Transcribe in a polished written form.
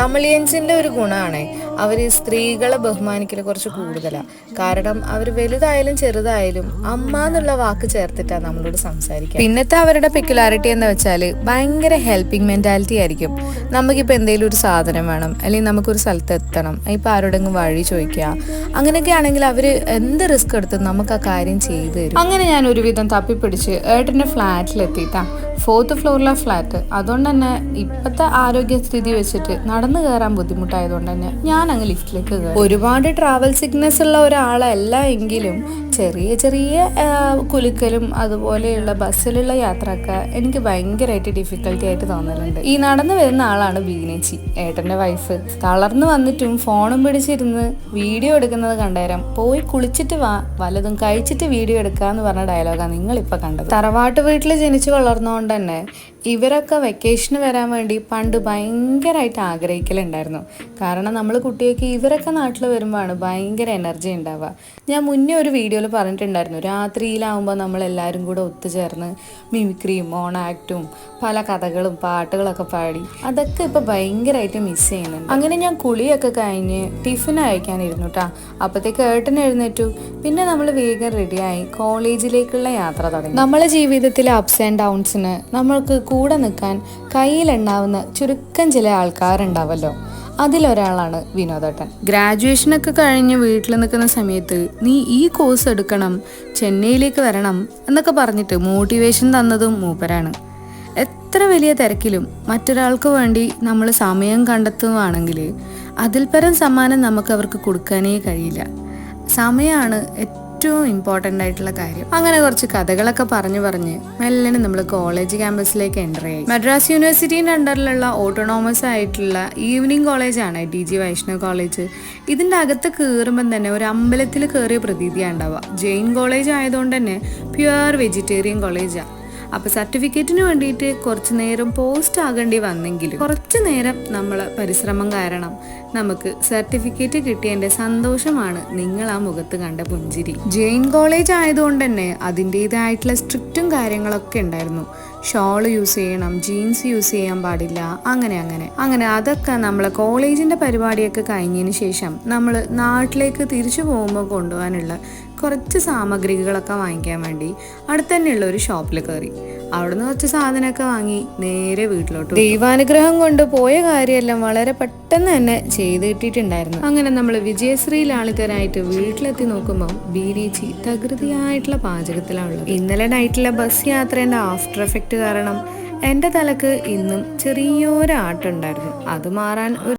തമിഴിയൻസിൻ്റെ ഒരു ഗുണമാണ് അവർ സ്ത്രീകളെ ബഹുമാനിക്കൽ കുറച്ച് കൂടുതലാണ്. കാരണം അവർ വലുതായാലും ചെറുതായാലും അമ്മ എന്നുള്ള വാക്ക് ചേർത്തിട്ടാണ് നമ്മളോട് സംസാരിക്കുക. പിന്നത്തെ അവരുടെ പെക്യുലാരിറ്റി എന്ന് വെച്ചാൽ ഭയങ്കര ഹെൽപ്പിംഗ് മെൻറ്റാലിറ്റി ആയിരിക്കും. നമുക്കിപ്പോൾ എന്തെങ്കിലും ഒരു സാധനം വേണം, അല്ലെങ്കിൽ നമുക്കൊരു സ്ഥലത്ത് എത്തണം, ഇപ്പോൾ ആരോടെങ്കിലും വഴി ചോദിക്കുക, അങ്ങനെയൊക്കെ ആണെങ്കിൽ അവർ എന്ത് റിസ്ക് എടുത്തും നമുക്ക് ആ കാര്യം ചെയ്തു തരും. അങ്ങനെ ഞാൻ ഒരുവിധം തപ്പിപ്പിടിച്ച് ഏട്ടൻ്റെ ഫ്ലാറ്റിലെത്തിയിട്ടാണ്. 4th ഫ്ലോറിലെ flat. അതുകൊണ്ട് തന്നെ ഇപ്പോഴത്തെ ആരോഗ്യസ്ഥിതി വെച്ചിട്ട് നടന്നു കയറാൻ ബുദ്ധിമുട്ടായതുകൊണ്ട് തന്നെ ഞാൻ അങ്ങ് ലിഫ്റ്റിലേക്ക് കയറി. ഒരുപാട് ട്രാവൽ സിക്നസ് ഉള്ള ഒരാളല്ല എങ്കിലും ചെറിയ ചെറിയ കുലുക്കലും അതുപോലെയുള്ള ബസ്സിലുള്ള യാത്രയൊക്കെ എനിക്ക് ഭയങ്കരമായിട്ട് ഡിഫിക്കൽട്ടി ആയിട്ട് തോന്നലുണ്ട്. ഈ നടന്നു വരുന്ന ആളാണ് ബീനേച്ചി, ഏട്ടൻ്റെ വൈഫ്. തളർന്നു വന്നിട്ടും ഫോണും പിടിച്ചിരുന്ന് വീഡിയോ എടുക്കുന്നത് കണ്ടേരം പോയി കുളിച്ചിട്ട് വാ, വല്ലതും കഴിച്ചിട്ട് വീഡിയോ എടുക്കാന്ന് പറഞ്ഞ ഡയലോഗാണ് നിങ്ങളിപ്പോൾ കണ്ടത്. തറവാട്ട് വീട്ടിൽ ജനിച്ചു വളർന്നുകൊണ്ട് തന്നെ ഇവരൊക്കെ വെക്കേഷന് വരാൻ വേണ്ടി പണ്ട് ഭയങ്കരമായിട്ട് ആഗ്രഹിക്കലുണ്ടായിരുന്നു. കാരണം നമ്മൾ കുട്ടിയൊക്കെ ഇവരൊക്കെ നാട്ടിൽ വരുമ്പോഴാണ് ഭയങ്കര എനർജി ഉണ്ടാവുക. ഞാൻ മുന്നേ ഒരു വീഡിയോയിൽ പറഞ്ഞിട്ടുണ്ടായിരുന്നു, രാത്രിയിലാവുമ്പോൾ നമ്മളെല്ലാവരും കൂടെ ഒത്തുചേർന്ന് മിമിക്രിയും ഓണാക്റ്റും പല കഥകളും പാട്ടുകളൊക്കെ പാടി. അതൊക്കെ ഇപ്പോൾ ഭയങ്കരമായിട്ട് മിസ് ചെയ്യുന്നുണ്ട്. അങ്ങനെ ഞാൻ കുളിയൊക്കെ കഴിഞ്ഞ് ടിഫിൻ അയക്കാനിരുന്നു കേട്ടോ. അപ്പോഴത്തേക്ക് ഏട്ടൻ എഴുന്നേറ്റു. പിന്നെ നമ്മൾ വേഗം റെഡിയായി കോളേജിലേക്കുള്ള യാത്ര തുടങ്ങി. നമ്മളെ ജീവിതത്തിലെ അപ്സ് ആൻഡ് ഡൗൺസിന് നമ്മൾക്ക് കൂടെ നിൽക്കാൻ കയ്യിലുണ്ടാവുന്ന ചുരുക്കം ചില ആൾക്കാരുണ്ടാവല്ലോ, അതിലൊരാളാണ് വിനോദേട്ടൻ. ഗ്രാജുവേഷനൊക്കെ കഴിഞ്ഞ് വീട്ടിൽ നിൽക്കുന്ന സമയത്ത് നീ ഈ കോഴ്സ് എടുക്കണം, ചെന്നൈയിലേക്ക് വരണം എന്നൊക്കെ പറഞ്ഞിട്ട് മോട്ടിവേഷൻ തന്നതും മൂപ്പരാണ്. എത്ര വലിയ തിരക്കിലും മറ്റൊരാൾക്ക് വേണ്ടി നമ്മൾ സമയം കണ്ടെത്തുകയാണെങ്കിൽ അതിൽ പരം സമ്മാനം നമുക്ക് അവർക്ക് കൊടുക്കാനേ കഴിയില്ല. സമയമാണ് ഏറ്റവും ഇമ്പോർട്ടൻ്റ് ആയിട്ടുള്ള കാര്യം. അങ്ങനെ കുറച്ച് കഥകളൊക്കെ പറഞ്ഞ് മെല്ലനെ നമ്മൾ കോളേജ് ക്യാമ്പസിലേക്ക് എൻ്റർ ആയി. മദ്രാസ് യൂണിവേഴ്സിറ്റീൻ്റെ അണ്ടറിലുള്ള ഓട്ടോണോമസ് ആയിട്ടുള്ള ഈവനിങ് കോളേജാണ് DG വൈഷ്ണവ് കോളേജ്. ഇതിൻ്റെ അകത്ത് കയറുമ്പം തന്നെ ഒരു അമ്പലത്തിൽ കയറിയ പ്രതീതിയാണ് ഉണ്ടാവുക. ജെയിൻ കോളേജ് ആയതുകൊണ്ട് തന്നെ പ്യുവർ വെജിറ്റേറിയൻ കോളേജാണ്. അപ്പോൾ സർട്ടിഫിക്കറ്റിന് വേണ്ടിയിട്ട് കുറച്ച് നേരം പോസ്റ്റ് ആകേണ്ടി വന്നെങ്കിലും കുറച്ച് നേരം നമ്മൾ പരിശ്രമം കാരണം നമുക്ക് സർട്ടിഫിക്കറ്റ് കിട്ടിയതിൻ്റെ സന്തോഷമാണ് നിങ്ങൾ ആ മുഖത്ത് കണ്ട പുഞ്ചിരി. ജെയിൻ കോളേജ് ആയതുകൊണ്ട് തന്നെ അതിൻ്റേതായിട്ടുള്ള സ്ട്രിക്റ്റും കാര്യങ്ങളൊക്കെ ഉണ്ടായിരുന്നു. ഷോള് യൂസ് ചെയ്യണം, ജീൻസ് യൂസ് ചെയ്യാൻ പാടില്ല, അങ്ങനെ അതൊക്കെ നമ്മളെ കോളേജിൻ്റെ പരിപാടിയൊക്കെ കഴിഞ്ഞതിന് ശേഷം നമ്മൾ നാട്ടിലേക്ക് തിരിച്ചു പോകുമ്പോൾ കൊണ്ടുപോകാനുള്ള കുറച്ച് സാമഗ്രികളൊക്കെ വാങ്ങിക്കാൻ വേണ്ടി അടുത്ത് തന്നെയുള്ള ഒരു ഷോപ്പിൽ കയറി. അവിടുന്ന് കുറച്ച് സാധനമൊക്കെ വാങ്ങി നേരെ വീട്ടിലോട്ട്. ദൈവാനുഗ്രഹം കൊണ്ട് പോയ കാര്യമെല്ലാം വളരെ പെട്ടെന്ന് തന്നെ ചെയ്ത് കിട്ടിയിട്ടുണ്ടായിരുന്നു. അങ്ങനെ നമ്മൾ വിജയശ്രീ ലാളിതരായിട്ട് വീട്ടിലെത്തി നോക്കുമ്പോൾ ബീനേച്ചി തകൃതിയായിട്ടുള്ള പാചകത്തിലാണുള്ളത്. ഇന്നലെ നൈറ്റിലെ ബസ് യാത്രേൻ്റെ ആഫ്റ്റർ എഫക്റ്റ് കാരണം എൻ്റെ തലക്ക് ഇന്നും ചെറിയൊരാട്ടുണ്ടായിരുന്നു. അത് മാറാൻ